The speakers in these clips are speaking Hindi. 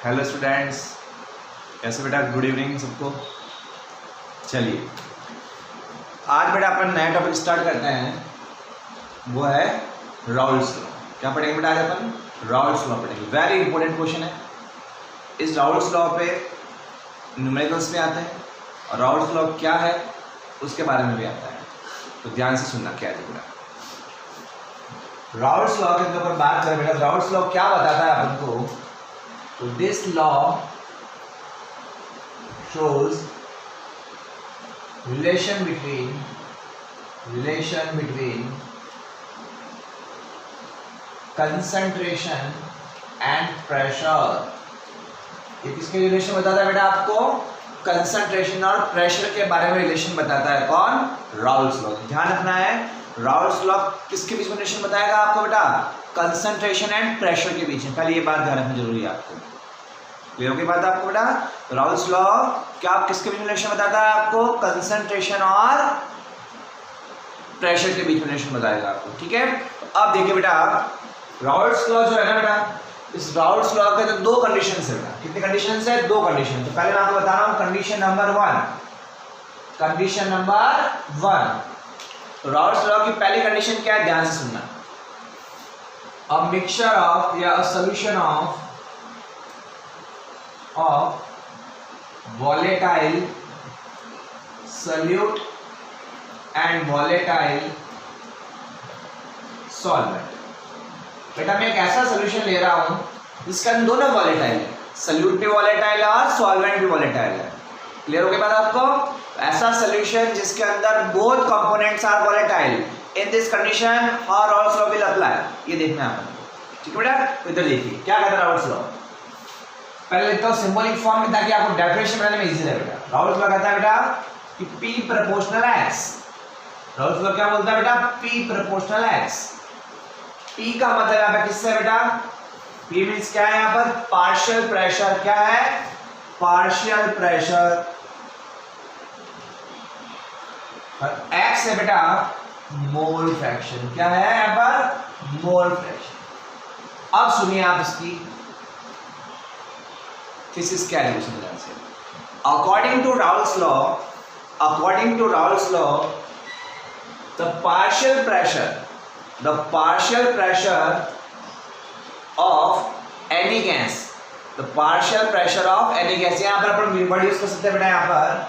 हेलो स्टूडेंट्स, कैसे बेटा? गुड इवनिंग सबको। चलिए आज बेटा अपन नया टॉपिक स्टार्ट करते हैं, वो है राउल्स लॉ। क्या पढ़ेंगे बेटा आज अपन? राउल्स लॉ पढ़ेंगे। वेरी इंपॉर्टेंट क्वेश्चन है। इस राउल्स लॉ पे न्यूमेरिकल्स में आते हैं और राउल्स लॉ क्या है उसके बारे में भी आता है, तो ध्यान से सुनना क्या है बेटा। राउल्स लॉ के ऊपर बात करें बेटा, राउल्स लॉ क्या बताता है अपन को? तो this law shows relation between concentration and pressure। ये किसके रिलेशन बताता है बेटा आपको? कंसंट्रेशन और प्रेशर के बारे में रिलेशन बताता है। कौन? Raoult's law. ध्यान रखना है, राउल्स लॉ किसके बीच में रिलेशन बताएगा आपको बेटा? कंसंट्रेशन एंड प्रेशर के बीच में। पहले ये बात ध्यान रखना जरूरी है आपको। क्लियर हो गई बात आपको बेटा? राउल्स लॉ क्या किसके बीच में रिलेशन बताता है आपको? कंसंट्रेशन और प्रेशर के बीच में रिलेशन बताएगा आपको। ठीक है, तो अब देखिए बेटा, राउल्स लॉ जो है ना बेटा, इस राउल्स लॉ के तो दो कंडीशन है बेटा। कितने कंडीशन है? दो कंडीशन। तो पहले मैं आपको बता रहा हूं condition number one. Condition number one, तो राउल्स लॉ की पहली कंडीशन क्या है? ध्यान से सुनना। अ मिक्सचर ऑफ या a solution of volatile solute and volatile solvent। बेटा मैं एक ऐसा सोल्यूशन ले रहा हूं जिसके अंदर दोनों वॉलेटाइल है, सोल्यूट भी वॉलेटाइल है और सॉल्वेंट भी वॉलेटाइल है। क्लियर हो गई बात आपको? ऐसा सोल्यूशन जिसके अंदर both components are volatile, in this condition how Raoult's law will apply, ये देखना है आपको। ठीक है बेटा, तो इधर देखिए क्या कहता है राउल्स लॉ। पहले लिखता हूं सिंबॉलिक फॉर्म में ताकि आपको डेफिनेशन बनाने में इजी रहे बेटा। राउल्स लॉ कहता है बेटा कि P proportional X। Raoult's law क्या बोलता है बेटा? P proportional X। P का मतलब यहां पे किससे बेटा? P मींस क्या है यहां पर? Partial pressure. क्या है? Partial pressure. और X है बेटा मोल फ्रैक्शन। क्या है यहां पर? Mole fraction. अब सुनिए आप इसकी thesis क्या है ध्यान से। According to Raoult's law, the partial pressure of any gas, यहाँ पर अपन वर्ड यूज कर सकते हैं बेटा, यहाँ पर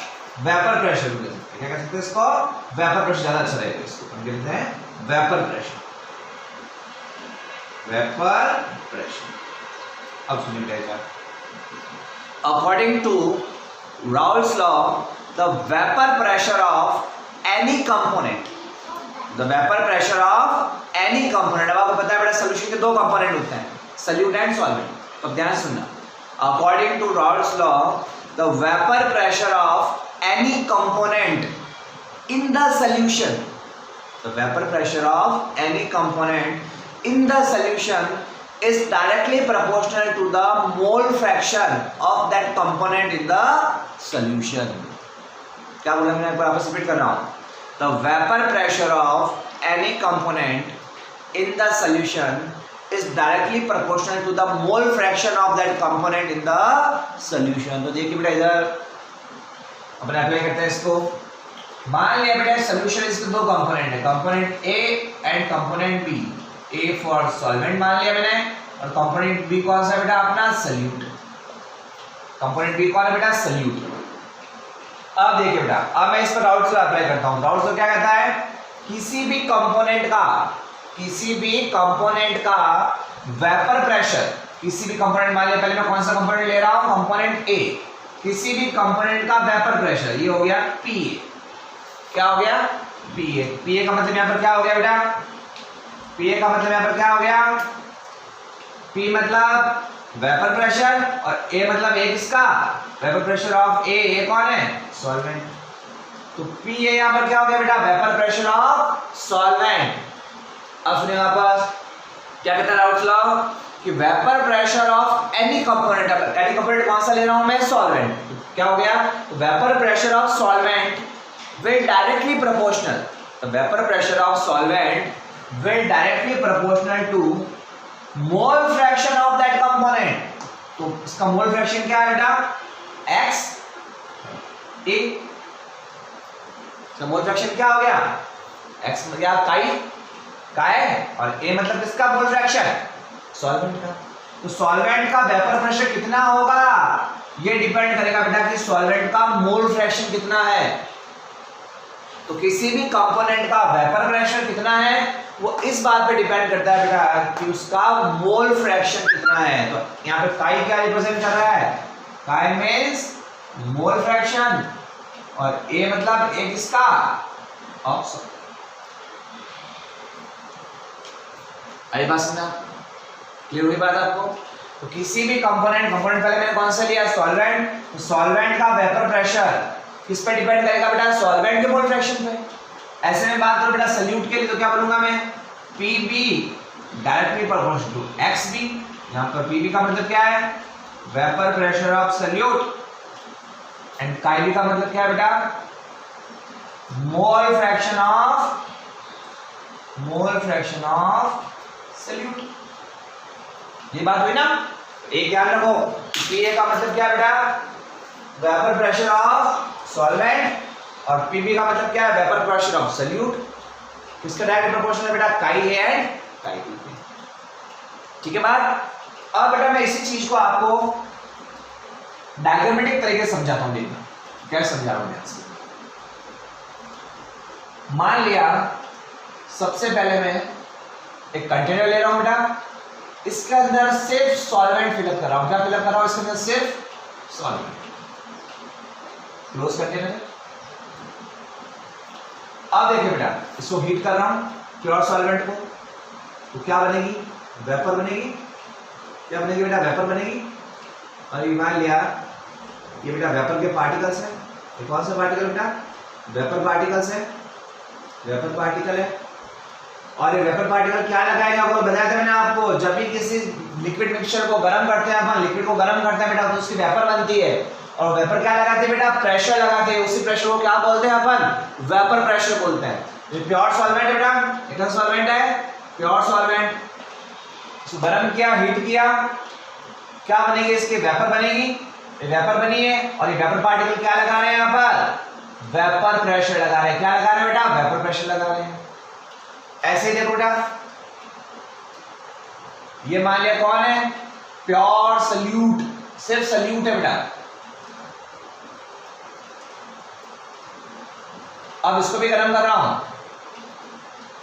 वेपर प्रेशर यूज कर सकते हैं। क्या कह सकते हैं इसको? वेपर प्रेशर ज्यादा अच्छा रहेगा। इसको हम कहते हैं वेपर प्रेशर। अब सुनिए बेटा, according to Raoult's law, the vapor pressure of any component, अब आपको पता है बेटा सॉल्यूशन के दो कंपोनेंट होते हैं, सोल्यूट एंड सॉल्वेंट। अब ध्यान सुनना। According to Raoult's law, the vapor pressure of any component in the solution, is directly proportional to the mole fraction of that component in the solution। क्या बोला मैंने? एक बार आपसे रिपीट कर रहा हूं। The vapor pressure of any component in the solution is directly proportional to the mole fraction of that component in the solution। तो देखिए बेटा इधर अपन अप्लाई करते हैं इसको। मान लिया बेटा सोल्यूशन इसके दो कंपोनेंट है, component A and component B। A for solvent मान लिया मैंने, और कंपोनेंट B कौन सा बेटा? अपना सोल्यूट। कंपोनेंट B कौन है बेटा? सोल्यूट। अब देखिए बेटा, अब मैं इस पर राउल्स लॉ अप्लाई करता हूं। राउल्स लॉ क्या कहता है? किसी भी कंपोनेंट का वेपर प्रेशर, किसी भी कंपोनेंट मान लिया, पहले मैं कौन सा कंपोनेंट ले रहा हूं? Component A। किसी भी कंपोनेंट का वेपर प्रेशर, ये हो गया PA। क्या हो गया? PA का मतलब यहां पर क्या हो गया बेटा? PA का मतलब यहां पर क्या हो गया? P मतलब वेपर प्रेशर और A मतलब A किसका? वेपर प्रेशर ऑफ A कौन है? सॉल्वेंट। तो PA यहां पर क्या हो गया बेटा? Vapour pressure of solvent. अब सुनिए वापस क्या कहता है राउल्ट्स लॉ कि vapour pressure of any component, any component कौन सा ले रहा हूं मैं? सॉल्वेंट। क्या हो गया? तो vapour pressure of solvent will directly proportional, the vapor pressure of solvent will directly proportional to mole fraction of that component। तो इसका मोल फ्रैक्शन क्या है बेटा, एक्स ए। मोल फ्रैक्शन क्या हो गया, एक्स मतलब काई है, और ए मतलब किसका मोल फ्रैक्शन, सॉल्वेंट का। तो सॉल्वेंट का वेपर प्रेशर कितना होगा, ये डिपेंड करेगा बेटा कि सॉल्वेंट का मोल फ्रैक्शन कितना है। तो किसी भी कंपोनेंट का वेपर प्रेशर कितना है वो इस बात पे डिपेंड करता है बेटा कि उसका मोल फ्रैक्शन कितना है। तो यहाँ पे काई क्या रिप्रेजेंट कर रहा है, काई मींस मोल फ्रैक्शन, और ए मतलब ए किसका, ऑफ। आई बात समझा, क्लियर हुई बात आपको। तो किसी भी कंपोनेंट पहले मैंने कौन सा लिया, सॉल्वेंट। तो सॉल्वेंट का वेपर प्रेशर किस पे डिपेंड करेगा बेटा, सॉल्वेंट के मोल फ्रैक्शन पे। ऐसे में बात करो बेटा सल्यूट के लिए, तो क्या बोलूंगा मैं, Pb directly proportional to Xb। यहाँ पर Pb का मतलब क्या है, vapour pressure of solute, and Kb का मतलब क्या है बेटा, मोल फ्रैक्शन ऑफ सल्यूट। ये बात हुई ना, एक ध्यान रखो, Pa का मतलब क्या है बेटा, वेपर प्रेशर ऑफ सॉल्वेंट, और Pb का मतलब क्या है, वेपर प्रेशर ऑफ सल्यूट। किसका डायरेक्ट प्रोपोर्शनल है बेटा, काई ए एंड काई बी। ठीक है बात। अब बेटा मैं इसी चीज को आपको डायग्रामेटिक तरीके से समझाता हूं, देखना कैसे समझा रहा हूं ध्यान से। मान लिया सबसे पहले मैं एक कंटेनर ले रहा हूं बेटा, इसके अंदर सिर्फ सॉल्वेंट फिलअप कर रहा हूं। क्या फिलअप कर रहा हूं, इसके अंदर सिर्फ सॉल्वेंट। Close container. अब देखिए बेटा, इसको हीट कर रहा हूं प्योर सॉल्वेंट को, तो क्या बनेगी, वेपर बनेगी। क्या बनेगी बेटा, वेपर बनेगी। और ये मान लिया ये बेटा वेपर के पार्टिकल्स है। ये कौन सा पार्टिकल बेटा, वेपर पार्टिकल्स है, वेपर पार्टिकल है। और ये वेपर पार्टिकल क्या लगाएगा, वो बताया था मैंने आपको, जब भी किसी लिक्विड मिक्सचर को गर्म करते हैं अपन, लिक्विड को गर्म करते हैं बेटा, तो उसकी वेपर बनती है। और वेपर क्या लगाते हैं बेटा, प्रेशर लगाते हैं। उसी प्रेशर को क्या बोलते हैं अपन, वेपर प्रेशर बोलते हैं। ये प्योर सॉल्वेंट है बेटा, एक सॉल्वेंट है प्योर सॉल्वेंट, इसको गर्म किया, हीट किया, क्या बनेगी, इसकी वेपर बनेगी। ये वेपर बनी है, और ये वेपर पार्टिकल क्या लगा रहे हैं यहाँ पर, वेपर प्रेशर लगा रहे हैं। क्या लगा रहे हैं बेटा, वेपर प्रेशर लगा रहे हैं। ऐसे ही देखो बेटा, ये मान लिया कौन है, प्योर सल्यूट, सिर्फ सल्यूट है बेटा। अब इसको भी गर्म कर रहा हूं।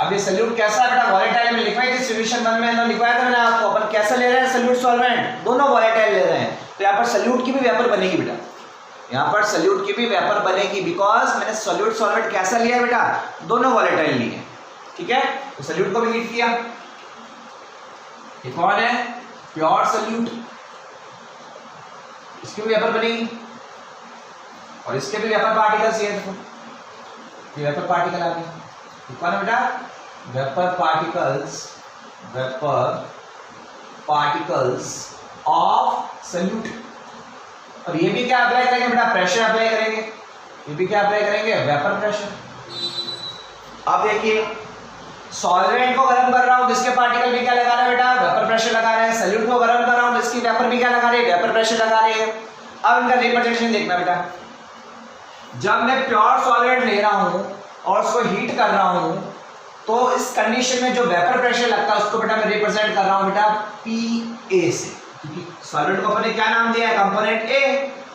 अब ये सल्यूट कैसा है बेटा, वॉलेटाइल में लिखवाई थी सॉल्यूशन 1 में, तो लिखवाया था मैंने आपको। अपन कैसा ले रहे हैं, सल्यूट सॉल्वेंट, दोनों वॉलेटाइल ले रहे हैं। तो यहाँ पर सल्यूट की भी वेपर बनेगी बेटा, यहाँ पर सल्यूट की भी वेपर बनेगी, बिकॉज मैंने सल्यूट सॉल्वेंट कैसा लिया बेटा, दोनों वॉलेटाइल लिए। ठीक है, तो सल्यूट को भी हीट किया। ये कौन है, प्योर सल्यूट, इसकी भी वेपर बनेगी, और इसके भी वेपर पार्टिकल्स ये देखो, ये वेपर पार्टिकल आ गए। कौन है बेटा, वेपर पार्टिकल्स ऑफ सल्यूट। और ये भी क्या अप्लाई करेंगे बेटा, प्रेशर अप्लाई करेंगे। ये भी क्या अप्लाई करेंगे, वेपर प्रेशर। अब देखिए, सॉल्वेंट को गर्म कर रहा हूं, जिसके पार्टिकल भी क्या लगा रहे हैं बेटा, वेपर प्रेशर लगा रहे हैं। सल्यूट को गर्म कर रहा हूं, जिसकी वेपर भी क्या लगा रही है, वेपर प्रेशर लगा रही है। अब इनका रिप्रेजेंटेशन देखना बेटा, जब मैं प्योर सॉल्वेंट ले रहा हूं और उसको हीट कर रहा हूं, तो इस कंडीशन में जो वेपर प्रेशर लगता है उसको बेटा मैं रिप्रेजेंट कर रहा हूं बेटा Pa से, क्योंकि सॉल्वेंट को अपने क्या नाम दिया है, कंपोनेंट A,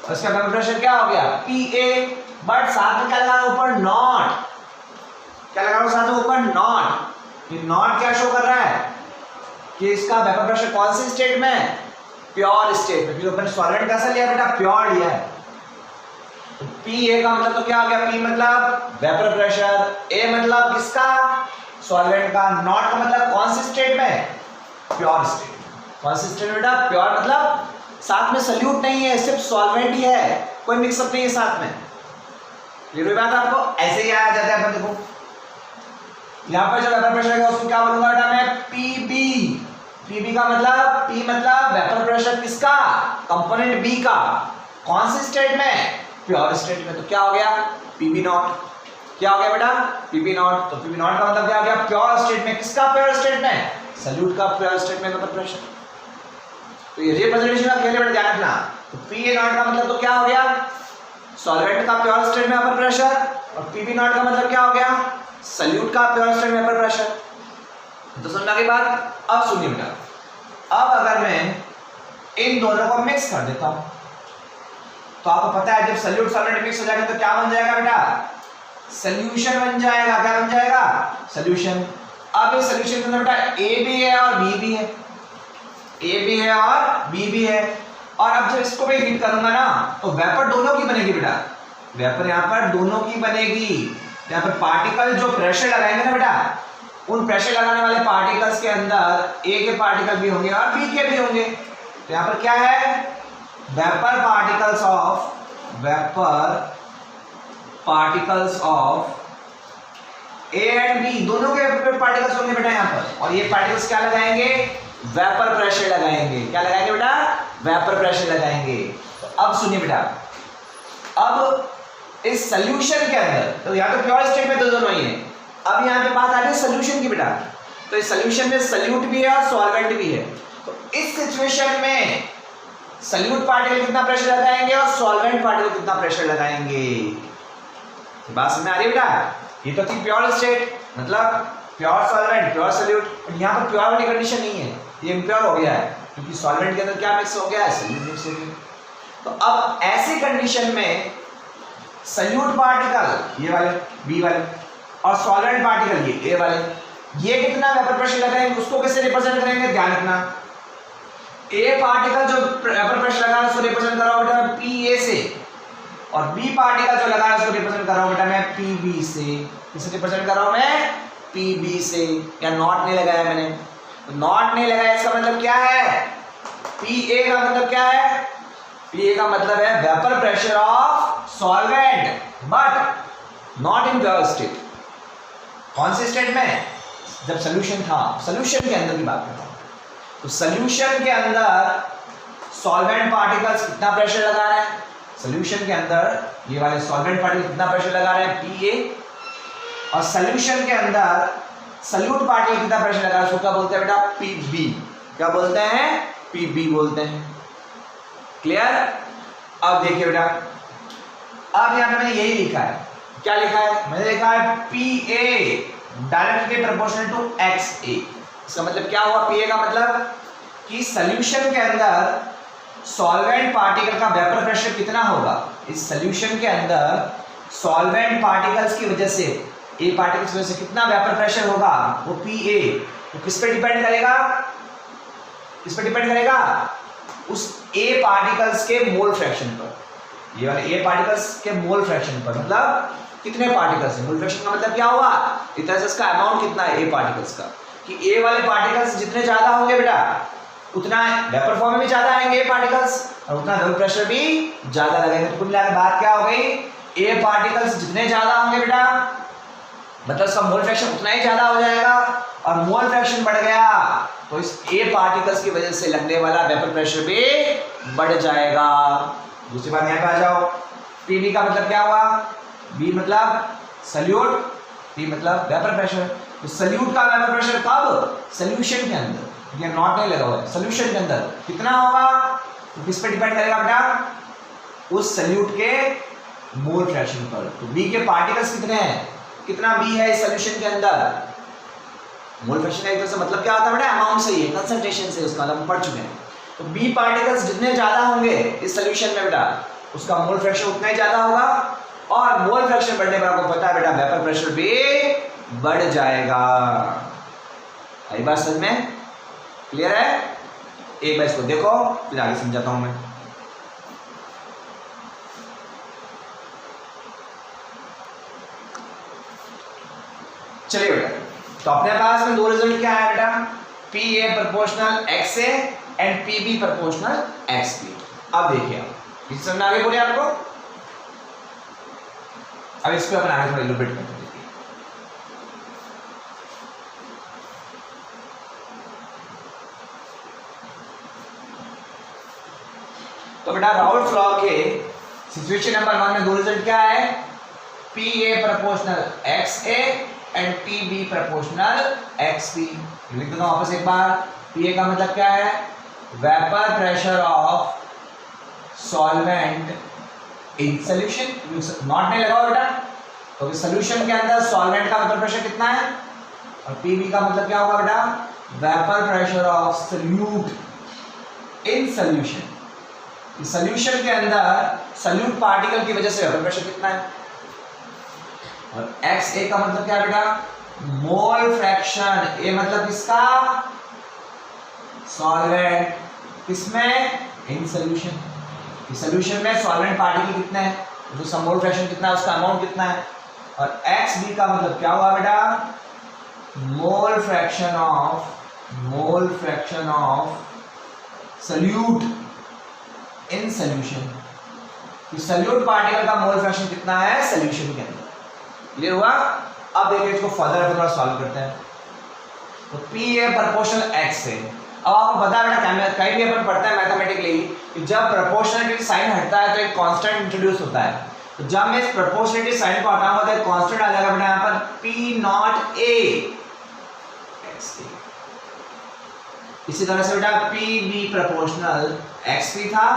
और उसका वेपर प्रेशर क्या हो गया, Pa। बट साथ में क्या लगा ऊपर, नॉट। क्या लगा रहा साथ में ऊपर, नॉट। ये नॉट क्या शो कर रहा है कि इसका वेपर प्रेशर कौन सी स्टेट में, प्योर स्टेट में, क्योंकि अपने सॉल्वेंट कैसा लिया बेटा, प्योर लिया है। तो Pa का मतलब तो क्या हो गया, P मतलब वेपर प्रेशर, A मतलब किसका, सॉल्वेंट का, नॉट का मतलब कौन सी स्टेट में, प्योर स्टेट। कौन सी स्टेट बेटा, प्योर मतलब साथ में सल्यूट नहीं है, सिर्फ सॉल्वेंट ही है, कोई मिक्सअप नहीं है साथ में। ये बात आपको ऐसे ही आ जाता है। अपन देखो यहाँ पर जो वेपर प्रेशर है उसको क्या बोलूंगा बेटा मैं, Pb का मतलब, P मतलब वेपर प्रेशर किसका, कंपोनेंट B का, कौन सी स्टेट में, प्योर स्टेट में। तो क्या हो गया, Pb नॉट। क्या हो गया बेटा, Pb नॉट। तो Pb नॉट का मतलब क्या हो गया, प्योर स्टेट में, किसका प्योर स्टेट में, सल्यूट का प्योर स्टेट में वेपर प्रेशर। तो ये रिप्रेजेंटेशन का खेल बेटा ध्यान रखना। तो पी ए नॉट का मतलब तो क्या हो गया, सॉल्वेंट का प्योर स्टेट में वेपर प्रेशर, और पी बी नॉट का मतलब क्या हो गया, सल्यूट का प्योर स्टेट में वेपर प्रेशर। तो समझना की बात। अब सुनिए बेटा, अब अगर मैं इन दोनों को मिक्स कर देता हूं तो आपको पता है जब सल्यूट सॉल्वेंट मिक्स हो जाएगा तो क्या बन जाएगा बेटा, सॉल्यूशन बन जाएगा। क्या बन जाएगा, सॉल्यूशन। अब इस सॉल्यूशन के अंदर बेटा ए भी है और बी भी है, ए भी है और बी भी है। और अब जब इसको मैं हीट करूंगा ना तो वेपर दोनों की बनेगी बेटा, वेपर यहाँ पर दोनों की बनेगी। यहाँ पर पार्टिकल जो प्रेशर लगाएंगे ना बेटा, उन प्रेशर लगाने वाले पार्टिकल्स के अंदर ए के पार्टिकल भी होंगे और बी के भी होंगे। तो यहाँ पर क्या है, vapour particles of A and B, दोनों के पार्टिकल्स होंगे बेटा यहाँ पर। और ये पार्टिकल्स क्या लगाएंगे, वेपर प्रेशर लगाएंगे। क्या लगाएंगे बेटा, वेपर प्रेशर लगाएंगे। तो अब सुनिए बेटा, अब इस सॉल्यूशन के अंदर, तो यहाँ तो प्योर स्टेट में दोनों ही है, अब यहाँ पे बात आ रही है सॉल्यूशन की बेटा। तो इस सॉल्यूशन में सल्यूट भी है और सॉल्वेंट भी है। तो इस सिचुएशन में सल्यूट पार्टिकल कितना प्रेशर लगाएंगे और सॉल्वेंट पार्टिकल कितना प्रेशर लगाएंगे। बात समझ में आ रही है बेटा। ये तो थी प्योर स्टेट, मतलब प्योर सॉल्वेंट प्योर सल्यूट। यहाँ पर प्योर वाली कंडीशन नहीं है, ये इम्प्योर हो गया है क्योंकि सॉल्वेंट के अंदर क्या मिक्स हो गया है, सल्यूट मिक्स हो गया। तो अब ऐसी कंडीशन में सल्यूट पार्टिकल ये वाले बी वाले और सॉल्वेंट पार्टिकल ये ए वाले, ये कितना वेपर प्रेशर लगाएंगे उसको कैसे रिप्रेजेंट करेंगे, ध्यान रखना। ए पार्टिकल जो वेपर प्रेशर लगा रहा है उसको रिप्रेजेंट कर रहा हूं बेटा मैं पी ए से, और बी पार्टिकल जो लगा रहा है उसको रिप्रेजेंट कर रहा हूं बेटा मैं पी बी से। किसे रिप्रेजेंट कर रहा हूं मैं, पी बी से। या नॉट नहीं लगाया मैंने, तो नॉट नहीं लगाया इसका मतलब क्या है, पी ए का मतलब क्या है, पी ए का मतलब है vapour pressure of solvent but not in pure state. कौन से स्टेट में, जब सॉल्यूशन था, सॉल्यूशन के अंदर की बात करता हूं। तो सॉल्यूशन के अंदर सॉल्वेंट पार्टिकल्स कितना प्रेशर लगा रहे हैं, सॉल्यूशन के अंदर ये वाले सॉल्वेंट पार्टिकल कितना प्रेशर लगा रहे हैं, पी ए। और सॉल्यूशन के अंदर सल्यूट पार्टिकल कितना प्रेशर लगा रहा है उसको क्या बोलते हैं बेटा, पी बी। क्या बोलते हैं, पी बी बोलते हैं। क्लियर। अब देखिए बेटा, अब यहां पे मैंने यही लिखा है, क्या लिखा है, मैंने लिखा है P A directly proportional to X A. इसका मतलब क्या हुआ, पी ए का मतलब कि सॉल्यूशन के अंदर सॉल्वेंट पार्टिकल का वेपर प्रेशर कितना होगा। इस सॉल्यूशन के अंदर सॉल्वेंट पार्टिकल्स की वजह से, ए पार्टिकल्स की वजह से कितना वेपर प्रेशर होगा, वो पी ए। तो किस पे डिपेंड करेगा, किस पे डिपेंड करेगा, उस ए पार्टिकल्स के मोल फ्रैक्शन पर। ये वाले ए पार्टिकल्स के मोल फ्रैक्शन पर, मतलब कितने पार्टिकल्स हैं। मोल फ्रैक्शन का मतलब क्या हुआ, इतना इसका अमाउंट कितना है ए पार्टिकल्स का, कि ए वाले पार्टिकल्स जितने ज्यादा होंगे बेटा उतना वेपर फॉर्म में भी ज्यादा आएंगे ए पार्टिकल्स, और उतना वेपर प्रेशर भी ज्यादा लगेगा। तो कुल मिलाकर बात क्या हो गई, ए पार्टिकल्स जितने ज्यादा होंगे बेटा मतलब उसका मोल फ्रैक्शन उतना ही ज्यादा हो जाएगा, और मोल फ्रैक्शन बढ़ गया तो इस ए पार्टिकल्स की वजह से लगने वाला वेपर प्रेशर भी बढ़ जाएगा। दूसरी बात यहाँ पे आ जाओ, पीबी का मतलब क्या हुआ, बी मतलब सल्यूट, पी मतलब वेपर प्रेशर। तो सल्यूट का वेपर प्रेशर कब, सॉल्यूशन के अंदर, ये नॉट नहीं लगा हुआ है, सॉल्यूशन के अंदर कितना होगा, तो किस पे डिपेंड करेगा बेटा, उस सल्यूट के मोल फ्रैक्शन पर। तो बी के पार्टिकल्स कितने हैं, कितना बी है इस सॉल्यूशन के अंदर। मोल फ्रैक्शन का एक तरह से मतलब क्या होता है बेटा, अमाउंट से ही है, कंसंट्रेशन से, उसका हम पढ़ चुके हैं। तो बी पार्टिकल्स जितने ज्यादा होंगे इस सॉल्यूशन में बेटा उसका मोल फ्रैक्शन उतना ही ज्यादा होगा, और मोल फ्रैक्शन बढ़ने पर आपको पता है बेटा वेपर प्रेशर भी बढ़ जाएगा। आई बात समझ में, क्लियर है। एक बार इसको देखो फिर आगे समझाता हूं मैं। चलिए बेटा, तो अपने पास में दो रिजल्ट क्या है बेटा, P A proportional X A and P B proportional X B. अब देखिए आप इस समझ आगे बोले आपको, अब इसको अपन आगे थोड़ा इलुस्ट्रेट करते हैं। तो बेटा राउल्ट लॉ के सिचुएशन नंबर 1 में दो रिजल्ट क्या है, P A proportional X A and P B proportional X B. लिख देता हूं वापस एक बार, पी ए का मतलब क्या है, vapour pressure of solvent in solution. Not नहीं लगाओ बेटा, तो सॉल्यूशन के अंदर सॉल्वेंट का वेपर प्रेशर कितना है, और पीवी का मतलब क्या होगा बेटा, vapour pressure of solute in solution. Solution के अंदर सॉल्यूट पार्टिकल की वजह से वेपर प्रेशर कितना है, और एक्स ए का मतलब क्या है बेटा, मोल फ्रैक्शन। ए मतलब किसका, सॉल्वेंट, किसमें, इन सॉल्यूशन। सॉल्यूशन में सॉल्वेंट पार्टिकल कितना है, जो सब मोल फ्रैक्शन कितना है, उसका अमाउंट कितना है, और एक्स बी का मतलब क्या हुआ बेटा, mole fraction of solute in solution. Solute particle का मोल फ्रैक्शन कितना है सॉल्यूशन के अंदर। क्लियर हुआ। अब देखिए इसको फर्दर थोड़ा सॉल्व करते हैं। तो P है प्रोपोर्शनल x से। अब आपको पता है बेटा कहीं भी अपन पढ़ते हैं मैथमेटिकली कि जब प्रोपोर्शनलिटी साइन हटता है तो एक कांस्टेंट इंट्रोड्यूस होता है। तो जब मैं इस प्रोपोर्शनलिटी साइन को हटाऊंगा तो एक कांस्टेंट आ जाएगा बेटा यहाँ पर P नॉट A x। इसी तरह से बेटा P B proportional x p था,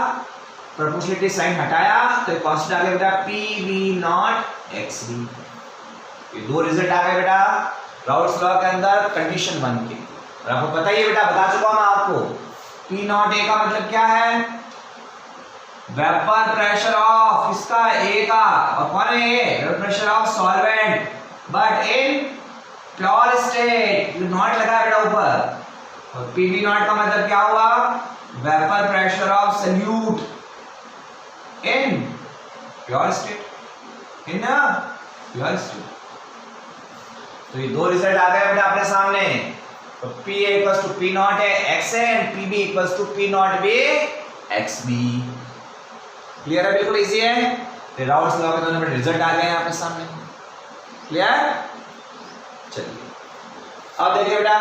प्रोपोर्शनलिटी साइन हटाया तो एक कांस्टेंट आ गया बेटा P B not x b। ये दो रिजल्ट आ गए बेटा राउल्स लॉ के अंदर कंडीशन 1 के। और आपको पता ही है बेटा, बता चुका हूं मैं आपको, P नॉट A का मतलब क्या है, वेपर प्रेशर ऑफ इसका A का, और कौन है ये, vapour pressure of solvent but in pure state. ये नॉट लगा है बेटा ऊपर। और PV नॉट का मतलब क्या हुआ, vapour pressure of solute in pure state, in pure state. तो ये दो रिजल्ट आ गए बेटा अपने सामने। तो P equals to P naught है x है, and PB equals to P naught B XB। Clear है, बिल्कुल इजी है। तो राउल्स लॉ के दोनों में रिजल्ट आ गए हैं आपके सामने। क्लियर। चलिए अब देखिए बेटा,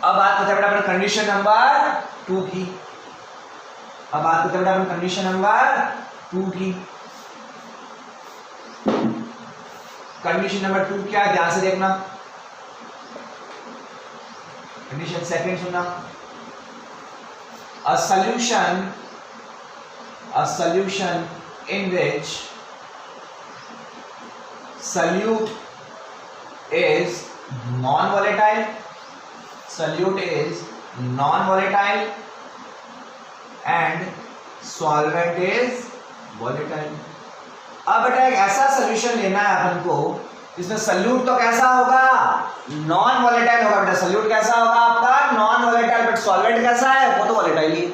अब बात करते हैं बेटा अपन कंडीशन नंबर 2 की। अब बात करते हैं बेटा अपन कंडीशन नंबर 2 की। कंडीशन नंबर 2 क्या है, ध्यान से देखना। कंडीशन सेकंड सुनना। A solution in which solute is non-volatile and solvent is volatile। अब बेटा एक ऐसा सोल्यूशन लेना है अपन को जिसमें सॉल्यूट तो कैसा होगा, नॉन वॉलेटाइल होगा बेटा। सॉल्यूट कैसा होगा आपका, नॉन वॉलेटाइल, बट सॉल्वेंट कैसा है, वो तो वॉलेटाइल ही।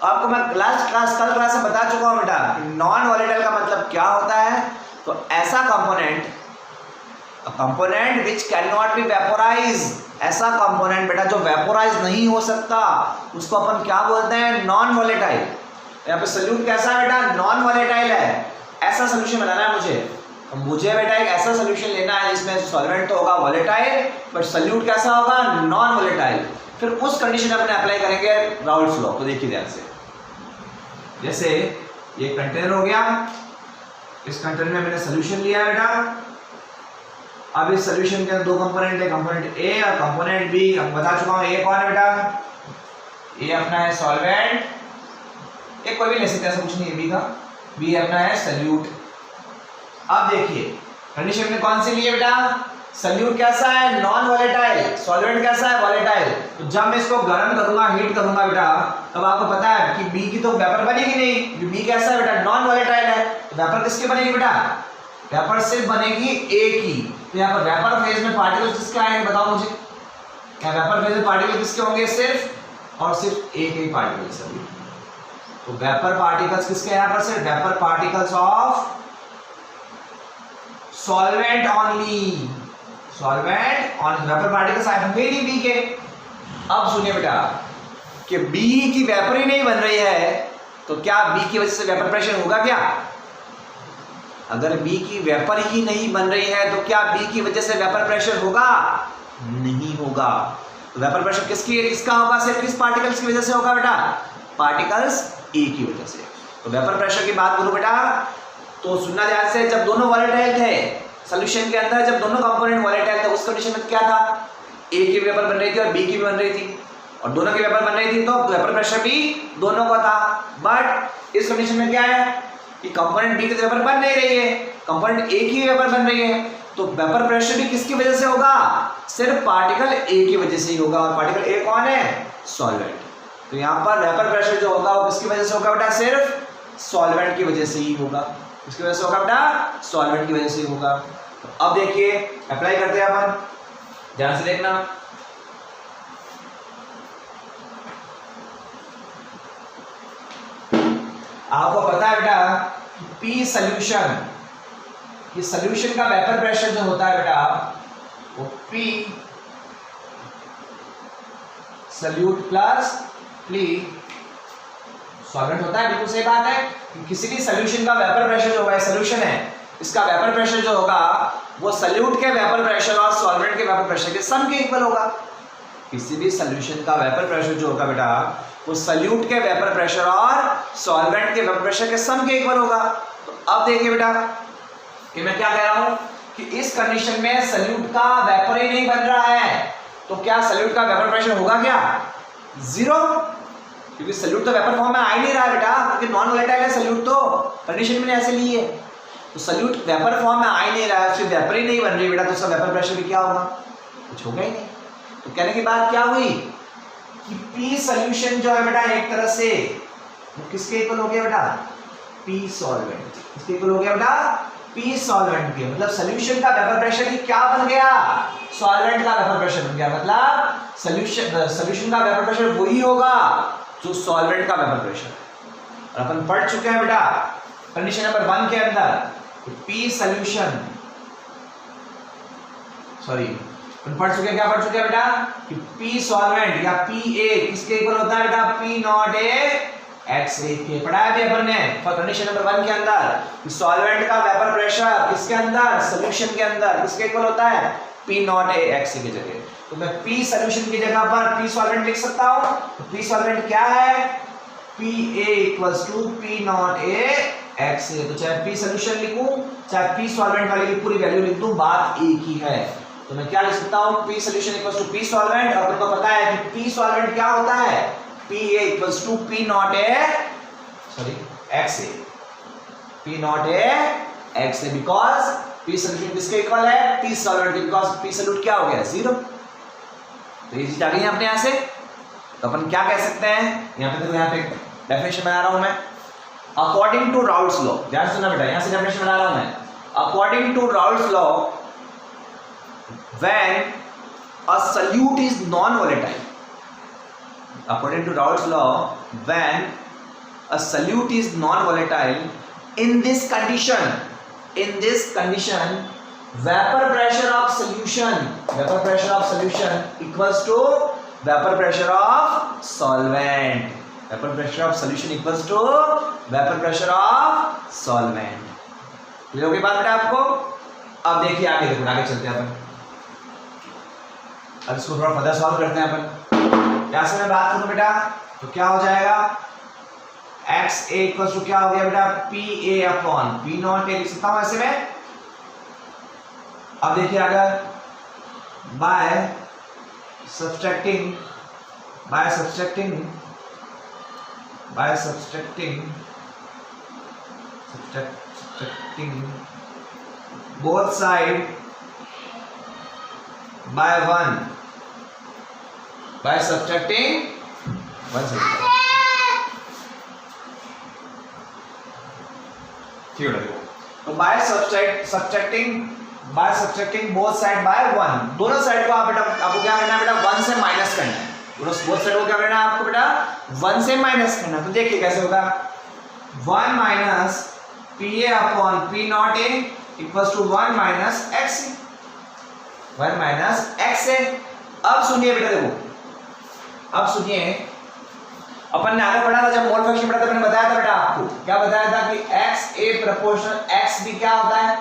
आपको मैं लास्ट क्लास कल क्लास में बता चुका हूं बेटा कि नॉन वॉलेटाइल का मतलब क्या होता है। तो ऐसा component which can not be vaporise, ऐसा कंपोनेंट बेटा जो वेपोराइज नहीं हो सकता, उसको अपन क्या बोलते हैं, नॉन वॉलेटाइल। यहाँ पे सॉल्यूट कैसा है बेटा, नॉन वॉलेटाइल है। ऐसा सोल्यूशन बनाना है मुझे बेटा एक ऐसा सोल्यूशन लेना है जिसमें सॉल्वेंट तो होगा वॉलेटाइल बट सॉल्यूट कैसा होगा, नॉन वॉलेटाइल। फिर उस कंडीशन में अपने अप्लाई करेंगे राउल्स लॉ। तो देखिए ध्यान से, जैसे ये कंटेनर हो गया, इस कंटेनर में मैंने सोल्यूशन लिया है बेटा। अब इस सोल्यूशन के अंदर दो कंपोनेंट है, कंपोनेंट ए और कंपोनेंट बी। हम बता चुका हूं ए कौन है बेटा, ए अपना है सॉल्वेंट, एक कोई भी ले सकते हैं, ऐसा कुछ नहीं है। बी का, बी अपना है सॉल्यूट। अब देखिए कंडीशन में कौन सी ली है बेटा, सॉल्यूट कैसा है, नॉन वॉलेटाइल, सॉल्वेंट कैसा है, वॉलेटाइल। तो जब मैं इसको गर्म करूंगा, हीट करूंगा बेटा, तब आपको पता है कि बी की तो वेपर बनेगी नहीं। बी कैसा है बेटा, नॉन वॉलेटाइल है। तो वेपर किसकी बनेगी बेटा, वेपर सिर्फ बनेगी ए की। तो यहाँ पर वेपर फेज में पार्टिकल्स किसके आएंगे बताओ मुझे, क्या वेपर फेज में पार्टिकल किसके होंगे, सिर्फ और सिर्फ ए के ही पार्टिकल्स होंगे। तो वेपर पार्टिकल्स किसके यहाँ पर, सिर्फ vapour particles of solvent only, solvent on vapour particles आए होंगे नहीं बी के। अब सुनिए बेटा कि बी की वेपर ही नहीं बन रही है तो क्या बी की वजह से वेपर प्रेशर होगा क्या, अगर बी की वेपर ही नहीं बन रही है तो क्या बी की वजह से वेपर प्रेशर होगा, नहीं होगा। तो वेपर प्रेशर किसका होगा, सिर्फ किस पार्टिकल्स की वजह से होगा बेटा, पार्टिकल्स ए की वजह से। तो वेपर प्रेशर की बात करूं बेटा तो सुनना ध्यान से, जब दोनों वॉलेटाइल थे सॉल्यूशन के अंदर, जब दोनों कंपोनेंट वॉलेटाइल थे उस कंडीशन में क्या था, ए की वेपर बन रही थी और बी की भी बन रही थी। और दोनों की वेपर बन रही थी तो वेपर प्रेशर भी दोनों का था। बट इस कंडीशन में क्या है कि कंपोनेंट बी की वेपर बन नहीं रही है, कंपोनेंट ए की वेपर बन रही है, तो वेपर प्रेशर भी किसकी वजह से होगा, सिर्फ पार्टिकल ए की वजह से ही होगा। और पार्टिकल ए कौन है, सॉल्वेंट। तो यहाँ पर वेपर प्रेशर जो होगा वो किसकी वजह से होगा बेटा, सिर्फ सॉल्वेंट की वजह से ही होगा। किसकी वजह से होगा बेटा, सॉल्वेंट की वजह से ही होगा। तो अब देखिए अप्लाई करते हैं अपन, ध्यान से देखना। आपको पता है बेटा पी सॉल्यूशन, ये सॉल्यूशन का वेपर प्रेशर जो होता है बेटा वो P solute plus P solvent होता है। बिल्कुल सही बात है कि किसी भी सॉल्यूशन का वेपर प्रेशर जो होगा, सॉल्यूशन है, इसका वेपर प्रेशर जो होगा वो सॉल्यूट के वेपर प्रेशर और सॉल्वेंट के वेपर प्रेशर के सम के इक्वल होगा। किसी भी सॉल्यूशन का वेपर प्रेशर जो होगा बेटा वो सॉल्यूट के वेपर प्रेशर और सॉल्वेंट के वेपर प्रेशर के सम के इक्वल होगा। तो अब देखिए बेटा कि मैं क्या कह रहा हूं कि इस कंडीशन में सॉल्यूट का वेपर ही नहीं बन रहा है, तो क्या सॉल्यूट का वेपर प्रेशर होगा क्या, जीरो, क्योंकि सॉल्यूट तो वेपर फॉर्म में आ ही नहीं रहा है बेटा, क्योंकि नॉन वोलेटाइल है सॉल्यूट, तो कंडीशन मैंने ऐसे ली है। तो सॉल्यूट वेपर फॉर्म में आ ही नहीं रहा है, उसकी वेपर ही नहीं बन रही बेटा, तो उसका वेपर प्रेशर भी क्या होगा, कुछ होगा ही नहीं। तो कहने की बात क्या हुई कि पी सॉल्यूशन जो है बेटा एक तरह से किसके इक्वल हो गया बेटा, पी सॉल्वेंट। किसके इक्वल हो गया बेटा, पी सॉल्वेंट के। मतलब सॉल्यूशन का वेपर प्रेशर ही क्या बन गया, सॉल्वेंट का वेपर प्रेशर बन गया। मतलब सॉल्यूशन का वेपर प्रेशर वही होगा जो सॉल्वेंट का वेपर प्रेशर। और अपन पढ़ चुके हैं बेटा कंडीशन नंबर 1 के अंदर पी सॉल्यूशन, सॉरी पढ़ चुके, क्या पढ़ चुके हैं बेटा कि पी सॉल्वेंट या पी ए किसके इक्वल होता है बेटा, पी नॉट ए एक्स ए के। पढ़ा है अपन ने कंडीशन नंबर 1 के अंदर कि सॉल्वेंट का वेपर प्रेशर किसके अंदर, सॉल्यूशन के अंदर किसके इक्वल होता है, पी नॉट ए एक्स ए की जगह। तो मैं पी सॉल्यूशन की जगह पर पी सॉल्वेंट लिख सकता हूं। तो पी सॉल्वेंट क्या है, P A equals to P not A X A. तो चाहे पी सॉल्यूशन लिखूं चाहे पी सॉल्वेंट वाली की पूरी वैल्यू लिख दूं, बात एक ही है। तो मैं क्या लिख सकता हूं, P solution equals to P solvent. और आपको पता है कि पी सॉल्वेंट क्या होता है, P A equals to P not A X A, P not A X A, because P solution किसके इक्वल है, पी सॉल्वेंट के, बिकॉज पी सॉल्यूट क्या हो गया, जीरो। तो ये चीज आ गई है अपने यहां से। तो अपन क्या कह सकते हैं, यहां पे देखो, यहां पे डेफिनेशन बना रहा हूं मैं, अकॉर्डिंग टू राउल्ट्स लॉ। ध्यान सुनना बेटा, यहां से डेफिनेशन बना रहा हूं मैं, according to Raoult's law when a solute is non-volatile, according to Raoult's law, when a solute is non-volatile, in this condition vapor pressure of solution equals to vapor pressure of solvent, vapor pressure of solution equals to vapor pressure of solvent। Clear हो गई बात बेटा आपको। अब देखिए आगे देखो, आगे चलते हैं अपन, अब इसको थोड़ा फर्दर सॉल्व करते हैं अपन। यहां से मैं बात करूं बेटा तो क्या हो जाएगा, एक्स ए इक्वल टू क्या हो गया बेटा, P A upon P not A लिख सकता हूं ऐसे में। अब देखिए अगर by subtracting both side by 1 by subtracting 1 से ठीक है। तो by subtracting both side by 1, दोनों साइड को आप बेटा आपको क्या करना है बेटा, 1 से माइनस करना है। दोनों बोथ साइड को क्या करना है आपको बेटा, 1 से माइनस करना। तो देखिए कैसे होगा, 1 minus P A upon P not A equals to 1 minus X A, 1 minus X A. अब सुनिए बेटा, देखो अब सुनिए, अपन ने आगे पढ़ा था जब मोल फ्रैक्शन पढ़ा था, मैंने बताया था बेटा आपको, क्या बताया था कि एक्स ए प्रोपोर्शनल एक्स बी क्या होता है,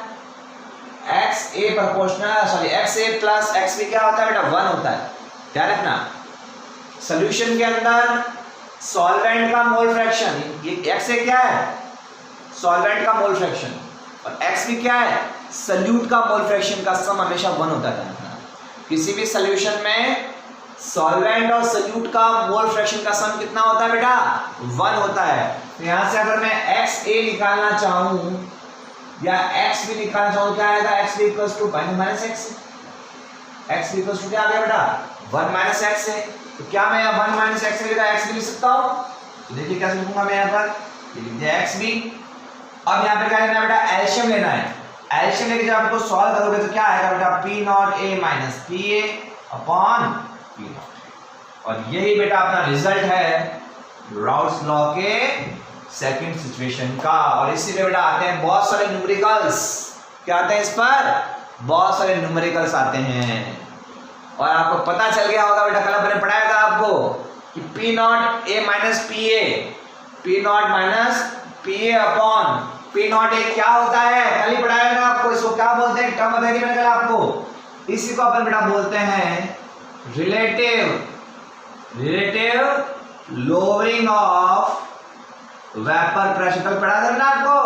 एक्स ए प्रोपोर्शनल सॉरी एक्स ए प्लस एक्स बी क्या होता है बेटा, 1 होता है। ध्यान रखना, सॉल्यूशन के अंदर सॉल्वेंट का मोल फ्रैक्शन, ये एक्स ए क्या है, सॉल्वेंट का मोल फ्रैक्शन, और एक्स बी क्या है, सॉल्यूट का मोल फ्रैक्शन का सम हमेशा 1 होता है। किसी भी सॉल्यूशन में सॉल्वेंट और सल्यूट का मोल फ्रैक्शन का सम कितना होता है बेटा? 1 होता है। तो यहां से अगर मैं XA निकालना चाहूं या XB निकालना चाहूं, क्या आएगा? XB equals to 1 minus X। XB equals to क्या आ गया बेटा? 1 माइनस X है। तो क्या मैं यहाँ 1 माइनस X की जगह X भी लिख सकता हूं? तो देखिए कैसे लिखूंगा मैं यहाँ पर, ये लिख दिया XB। अब यहाँ पे क्या लेना है बेटा? एलसीएम लेना है। एलसीएम लेके जब आपको सॉल्व करोगे तो क्या आएगा बेटा? P not A minus PA upon P not. और यही बेटा अपना रिजल्ट है राउल्स लॉ के सेकंड सिचुएशन का। और इसी पे बेटा आते हैं बहुत सारे न्यूमेरिकल्स। क्या आते हैं इस पर? बहुत सारे न्यूमेरिकल्स आते हैं। और आपको पता चल गया होगा बेटा, कल मैंने पढ़ाया था आपको कि P not A minus PA, P not minus PA upon P not A क्या होता है? कल ही पढ़ाया था आपको। इसको क्या बोलते हैं? टर्म बताइए मैंने कल आपको। इसी को अपन बेटा बोलते हैं relative lowering of vapour pressure. कल पढ़ा था ना आपको?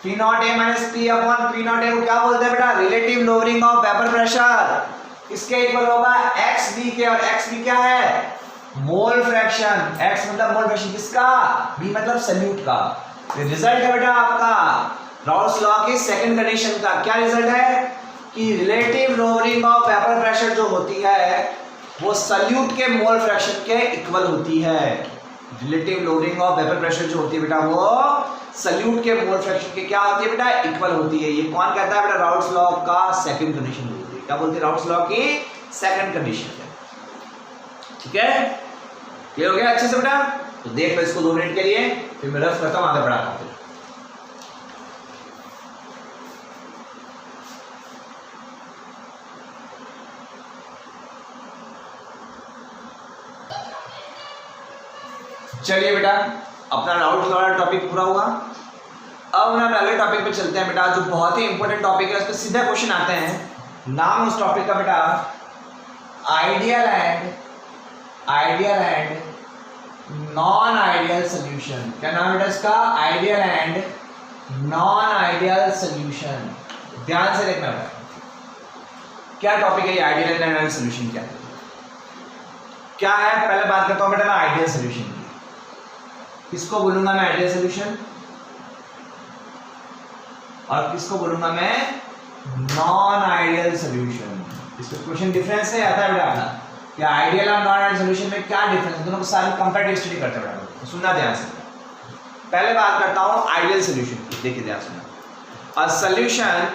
P not A minus P upon P not A को क्या बोलते हैं बेटा? Relative lowering of vapour pressure. किसके इक्वल होगा? XB के। और XB क्या है? Mole fraction. X मतलब मोल फ्रैक्शन किसका? B मतलब सल्यूट का। ये रिजल्ट है बेटा आपका राउल्स लॉ की सेकंड कंडीशन का। क्या रिजल्ट है? कि relative lowering of vapour pressure जो होती है वो सल्यूट के मोल फ्रैक्शन के इक्वल होती है। Relative lowering of vapour pressure जो होती है बेटा वो सल्यूट के मोल फ्रैक्शन के क्या होती है बेटा? इक्वल होती है। ये कौन कहता है बेटा? राउल्स लॉ का सेकंड कंडीशन बोलती है। क्या बोलती है? राउल्स लॉ की सेकंड कंडीशन है। ठीक है, क्लियर हो गया अच्छे से बेटा? तो देख लो इसको 2 मिनट के लिए, फिर मैं रफ करता हूं, आगे बढ़ाता हूं। चलिए बेटा, अपना राउल्स लॉ वाला टॉपिक पूरा हुआ। अब हम अगले टॉपिक पे चलते हैं बेटा, जो बहुत ही इंपॉर्टेंट टॉपिक है। उस पर सीधा क्वेश्चन आते हैं। नाम उस टॉपिक का बेटा ideal and non ideal solution. क्या नाम बेटा इसका? Ideal and non ideal solution. ध्यान से देखना बेटा, क्या टॉपिक है ये ideal and non ideal solution? क्या है? पहले बात करता हूं बेटा मैं आइडियल सॉल्यूशन की। किसको बोलूंगा मैं आइडियल सॉल्यूशन और किसको बोलूंगा मैं नॉन आइडियल सॉल्यूशन? इसमें क्वेश्चन डिफरेंस है आता है बेटा अपना, क्या आइडियल और नॉन आइडियल सॉल्यूशन में क्या डिफरेंस है? दोनों को सारी कंपैरेटिव स्टडी करते हैं बेटा, तो सुनना ध्यान से। पहले बात करता हूं आइडियल सॉल्यूशन की, देखिए ध्यान सुनना। A solution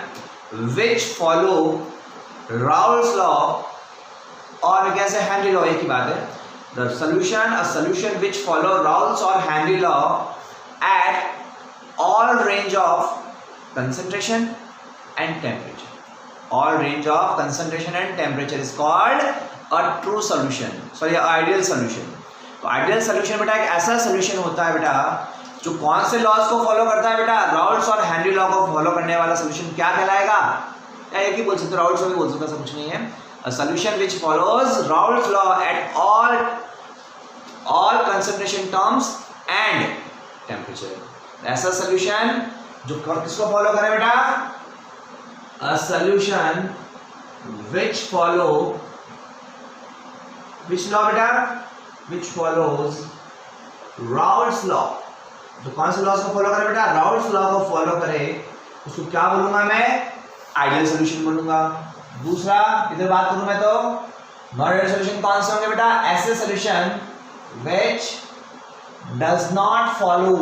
which follow Raoult's law और कैसे हेनरी लॉ, एक ही बात है। The solution, a solution which follow Raoult's or Henry law at all range of concentration and temperature. All range of concentration and temperature is called a true solution. Sorry, ideal solution. तो ideal solution बेटा एक ऐसा solution होता है बेटा जो कौन से लॉज को फॉलो करता है बेटा? राउल्ट्स और हेनरी लॉ को फॉलो करने वाला solution क्या कहलाएगा? या एक ही बोल सकते हो, राउल्ट्स भी बोल सकते हो, ऐसा कुछ नहीं है। A solution which follows Raoult's law at all concentration terms and temperature. ऐसा solution जो किसको फॉलो करे बेटा? A solution which follow which law बेटा? Which follows Raoult's law. जो कौन से लॉज को फॉलो करे बेटा? Raoult's law को फॉलो करे, उसको क्या बोलूंगा मैं? आइडियल सॉल्यूशन बोलूंगा। दूसरा इधर बात करूं मैं तो नॉन आइडियल सॉल्यूशन कौन से होंगे बेटा? ऐसे solution which does not follow,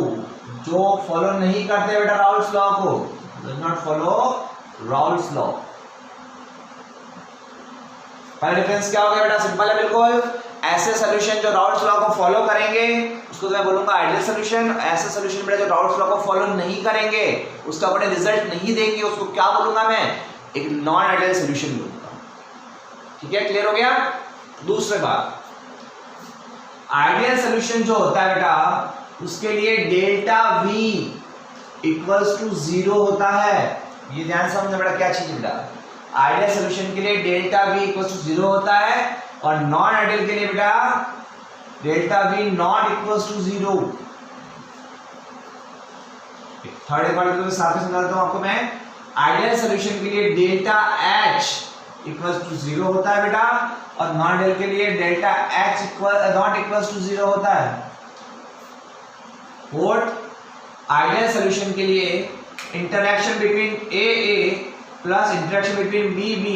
जो फॉलो नहीं करते बेटा राउल्ट्स लॉ को, does not follow Raoult's law. पहला डिफरेंस क्या हो गया बेटा? सिंपल है बिल्कुल। ऐसे सॉल्यूशन जो राउल्ट्स लॉ को फॉलो करेंगे उसको मैं बोलूंगा आइडियल सॉल्यूशन। ऐसे सॉल्यूशन बेटा जो राउल्ट्स लॉ को फॉलो नहीं करेंगे, उसका अपने रिजल्ट नहीं देंगे, उसको क्या बोलूंगा मैं? एक नॉन आइडियल सॉल्यूशन बोलूंगा। ठीक है, क्लियर हो गया? दूसरी बात, आइडियल सॉल्यूशन जो होता है बेटा उसके लिए डेल्टा V इक्वल्स टू 0 होता है। ये ध्यान से समझना बेटा क्या चीज बेटा? आइडियल सॉल्यूशन के लिए डेल्टा V इक्वल्स टू 0 होता है और नॉन आइडियल के लिए बेटा delta V naught equals to 0। Third एक बार साथ में समझा देता हूं आपको मैं। आइडियल सॉल्यूशन के लिए डेल्टा H इक्वल्स टू 0 होता है बेटा, और नॉन आइडियल के लिए delta H naught equals to 0 होता है। फोर्थ आइडियल सॉल्यूशन के लिए interaction between AA plus interaction between BB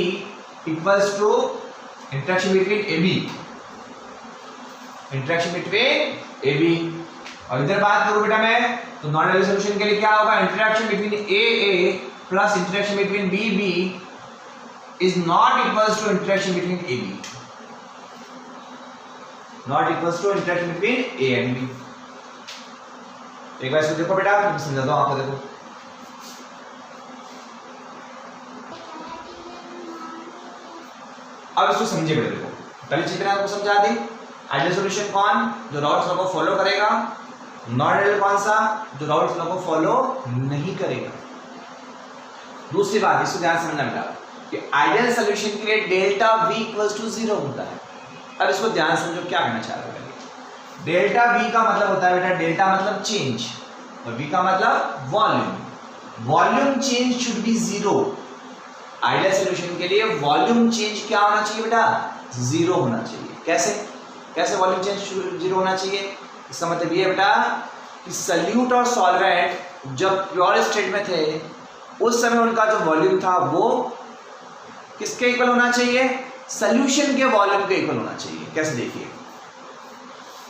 equals to interaction between AB, interaction between AB। और इधर बात करूं बेटा मैं, तो नॉन आइडियल सॉल्यूशन के लिए क्या होगा, interaction between AA plus interaction between BB is not equals to interaction between AB, not equals to interaction between A and B। एक बार इसको देखो बेटा, मैं समझाता हूं आपको, देखो अब इसको समझिए बेटा। देखो पहली चीज मैंने आपको समझा दी, आइडियल सॉल्यूशन कौन, जो राउल्स लॉ को फॉलो करेगा, नॉन आइडियल कौन सा, जो राउल्स लॉ को फॉलो नहीं करेगा। दूसरी बात इसको ध्यान से समझना बेटा कि आइडियल सॉल्यूशन के लिए डेल्टा V इक्वल्स टू 0 होता है। अब इसको ध्यान से समझो क्या कहना चाह रहा है। डेल्टा V का मतलब होता है बेटा, डेल्टा मतलब चेंज और V का मतलब volume. Volume change should be 0। Ideal solution के लिए वॉल्यूम चेंज क्या होना चाहिए बेटा, 0 होना चाहिए। कैसे कैसे वॉल्यूम चेंज 0 होना चाहिए, इसका मतलब ये बेटा कि सल्यूट और सॉल्वेंट जब प्योर स्टेट में थे उस समय उनका जो वॉल्यूम था वो किसके इक्वल होना चाहिए, सॉल्यूशन के वॉल्यूम के इक्वल होना चाहिए। कैसे देखिए,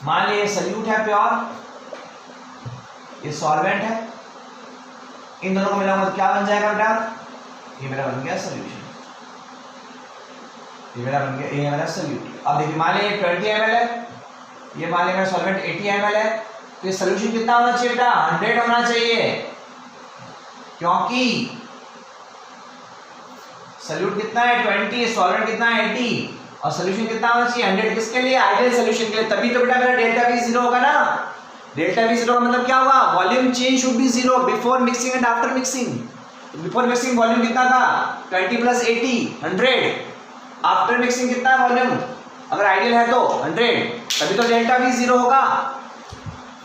मान लीजिए सल्यूट है प्योर, ये सॉल्वेंट है, इन दोनों को मिलाऊंगा तो क्या बन जाएगा बेटा, ये मेरा बन गया सॉल्यूशन, ये मेरा बन गया, ये मेरा सल्यूट। अब देखिए मान लीजिए 20 ml है, ये मान लीजिए मेरा सॉल्वेंट 80 ml है, तो ये सॉल्यूशन कितना होना चाहिए बेटा, 100 होना चाहिए, क्योंकि सॉल्यूट कितना है 20, सॉल्वेंट कितना है 80 और सॉल्यूशन कितना होना चाहिए 100। किसके लिए, आइडियल सॉल्यूशन के लिए। तभी तो बेटा मेरा डेल्टा V 0 होगा ना। डेल्टा V 0 का मतलब क्या होगा, volume change should be 0 before mixing and after mixing. Before mixing volume कितना था 20 प्लस 80 100, आफ्टर मिक्सिंग कितना है वॉल्यूम, अगर आइडियल है तो 100, तभी तो डेल्टा V 0 होगा।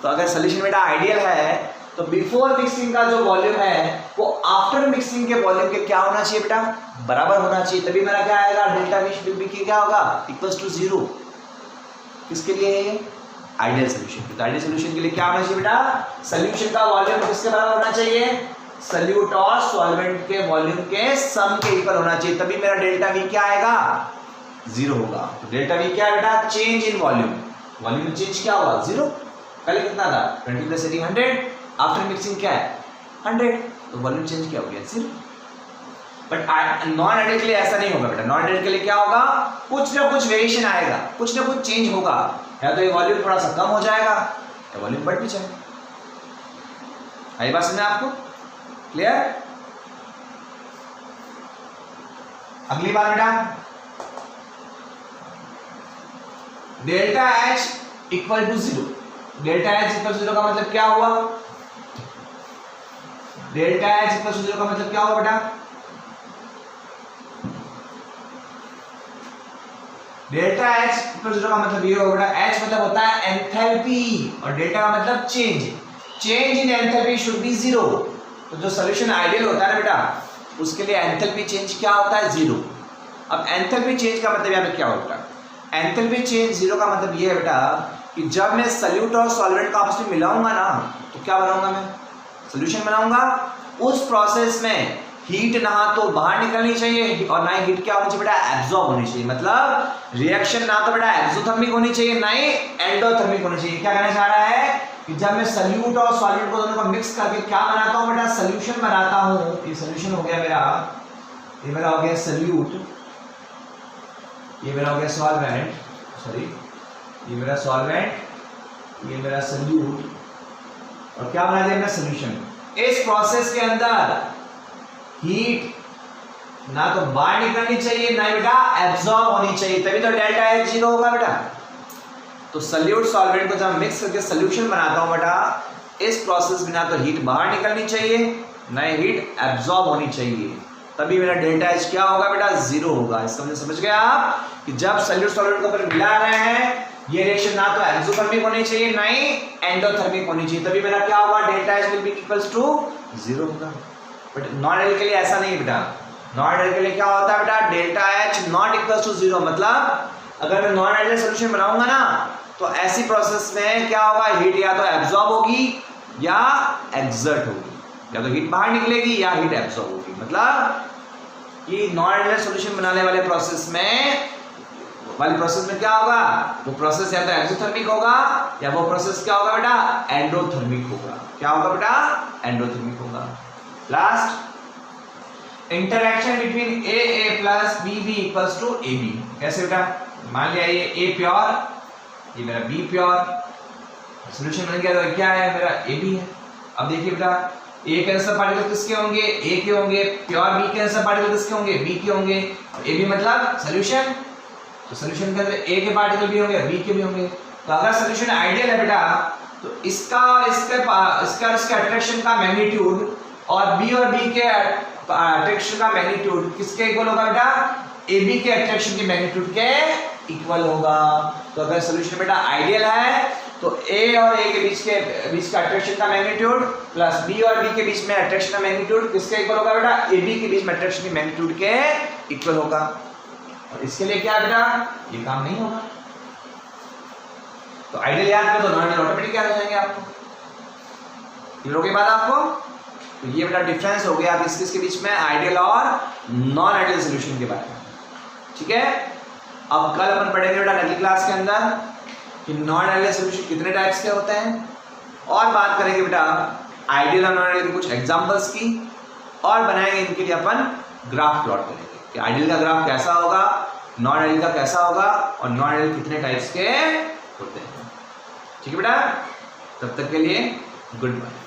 तो अगर सॉल्यूशन बेटा आइडियल है तो बिफोर मिक्सिंग का जो वॉल्यूम है वो आफ्टर मिक्सिंग के वॉल्यूम के क्या होना चाहिए बेटा, बराबर होना चाहिए। तभी मेरा क्या आएगा, डेल्टा V की क्या होगा, इक्वल्स टू 0। किसके लिए है ये, आइडियल सॉल्यूशन। तो आइडियल सॉल्यूशन के लिए क्या होना चाहिए बेटा, सॉल्यूशन का वॉल्यूम किसके बराबर होना चाहिए, सॉल्यूट और सॉल्वेंट के वॉल्यूम के सम के इक्वल होना चाहिए। तभी मेरा डेल्टा V क्या आएगा, 0 होगा। तो डेल्टा V क्या है बेटा, चेंज इन वॉल्यूम। वॉल्यूम में चेंज क्या होगा, 0। पहले कितना था 20 प्लस 80 100, आफ्टर मिक्सिंग क्या है 100, तो वॉल्यूम चेंज क्या हो गया 0। बट नॉन आइडियल के लिए ऐसा नहीं होगा बेटा। नॉन आइडियल के लिए क्या होगा, कुछ ना कुछ वेरिएशन आएगा, कुछ ना कुछ चेंज होगा, या तो ये वॉल्यूम थोड़ा सा कम हो जाएगा या वॉल्यूम बढ़ भी जाएगा। आई बात समझ आपको, क्लियर। अगली बात बेटा, delta H equal to 0। Delta H equal to 0 का मतलब क्या हुआ, डेल्टा H इक्वल टू 0 का मतलब क्या हुआ बेटा, डेल्टा H इक्वल टू 0 का मतलब ये होगा बेटा, H मतलब होता है एंथैल्पी और डेल्टा का मतलब change. Change in enthalpy should be 0। तो जो सॉल्यूशन आइडियल होता है ना बेटा, उसके लिए एंथैल्पी चेंज क्या होता है, 0। अब एंथैल्पी चेंज का मतलब यहाँ पे क्या होता है, एंथैल्पी चेंज 0 का मतलब ये है बेटा कि जब मैं सॉल्यूट और सॉल्वेंट को आपस में मिलाऊंगा ना, तो क्या बनाऊंगा मैं, सॉल्यूशन बनाऊंगा। उस प्रोसेस में हीट ना तो बाहर निकलनी चाहिए और ना ही हीट क्या होनी चाहिए बेटा, एब्जॉर्ब होनी चाहिए। मतलब रिएक्शन ना तो बेटा एक्सोथर्मिक होनी चाहिए ना ही एंडोथर्मिक होनी चाहिए। क्या कहना चाह रहा है कि जब मैं सॉल्यूट और सॉल्वेंट को दोनों को मिक्स करके क्या बनाता हूं बेटा, सॉल्यूशन बनाता हूं। ये सॉल्यूशन हो गया मेरा, ये मेरा हो गया सॉल्यूट, ये मेरा हो गया सॉल्वेंट, सॉरी ये मेरा सॉल्वेंट, ये मेरा सॉल्यूट, और क्या बना दिया मेरा सॉल्यूशन। इस प्रोसेस के अंदर हीट ना तो बाहर निकलनी चाहिए ना बेटा एब्जॉर्ब होनी चाहिए, तभी तो डेल्टा H 0 होगा बेटा। तो सॉल्यूट सॉल्वेंट को जब मिक्स करके सॉल्यूशन बनाता हूं बेटा, इस प्रोसेस में ना तो हीट बाहर निकलनी चाहिए ना हीट एब्जॉर्ब होनी चाहिए, तभी मेरा डेल्टा H क्या होगा बेटा, 0 होगा। इसका मतलब समझ गए आप कि जब सॉल्यूट सॉल्वेंट को अपन मिला रहे हैं, ये रिएक्शन ना तो एक्सोथर्मिक होनी चाहिए ना ही एंडोथर्मिक होनी चाहिए, तभी मेरा क्या होगा, delta H will be equals to 0 होगा। बट नॉन आइडियल के लिए ऐसा नहीं है बेटा। नॉन आइडियल के लिए क्या होता है बेटा, delta H naught equal to 0, मतलब अगर मैं नॉन आइडियल सोल्यूशन बनाऊंगा ना तो ऐसी प्रोसेस में क्या होगा, हीट या तो एब्जॉर्ब होगी या एक्सर्ट होगी, या तो हीट बाहर निकलेगी या हीट एब्जॉर्ब होगी। मतलब कि नॉन आइडियल सॉल्यूशन बनाने वाले प्रोसेस में क्या होगा, वो प्रोसेस या तो एक्सोथर्मिक होगा या वो प्रोसेस क्या होगा बेटा, एंडोथर्मिक होगा। क्या होगा बेटा, एंडोथर्मिक होगा। Last, interaction between AA plus BB equals to AB। कैसे बेटा, मान लिया ये A प्योर, ये मेरा B प्योर, सॉल्यूशन बन गया तो क्या है मेरा AB है। अब देखिए बेटा, A के आंसर पार्टिकल किसके होंगे, A के होंगे, प्योर B के आंसर पार्टिकल किसके होंगे, B के होंगे। AB मतलब सॉल्यूशन, तो सॉल्यूशन के अंदर A के पार्टिकल भी होंगे, B के भी होंगे। तो अगर सॉल्यूशन आइडियल है बेटा तो इसका और इसका अट्रैक्शन का मैग्नीट्यूड और B और B के अट्रैक्शन का मैग्नीट्यूड किसके इक्वल होगा बेटा, AB के अट्रैक्शन के मैग्नीट्यूड के इक्वल होगा। तो अगर सॉल्यूशन बेटा आइडियल है तो A और A के बीच का अट्रैक्शन का मैग्नीट्यूड प्लस B और B के बीच में अट्रैक्शन का मैग्नीट्यूड किसके इक्वल होगा बेटा, AB के बीच में अट्रैक्शन के मैग्नीट्यूड के इक्वल होगा। और इसके लिए क्या बेटा, ये काम नहीं होगा। तो आइडियल याद कर दो, नॉन आइडियल ऑटोमेटिक याद हो जाएंगे आपको। क्लियर हो गई बात आपको। तो ये बेटा डिफरेंस हो गया किसके बीच में, आइडियल और नॉन आइडियल सॉल्यूशन के बारे में। ठीक है, अब कल अपन पढ़ेंगे बेटा अगली क्लास के अंदर कि नॉन आइडियल सॉल्यूशन कितने टाइप्स के होते हैं, और बात करेंगे बेटा आइडियल और नॉन आइडियल के कुछ एग्जांपल्स की, और बनाएंगे इनके लिए अपन ग्राफ प्लॉट करेंगे कि आइडियल का ग्राफ कैसा होगा, नॉन आइडियल का कैसा होगा, और नॉन आइडियल कितने टाइप्स के होते हैं। ठीक है बेटा, तब तक के लिए गुड बाय।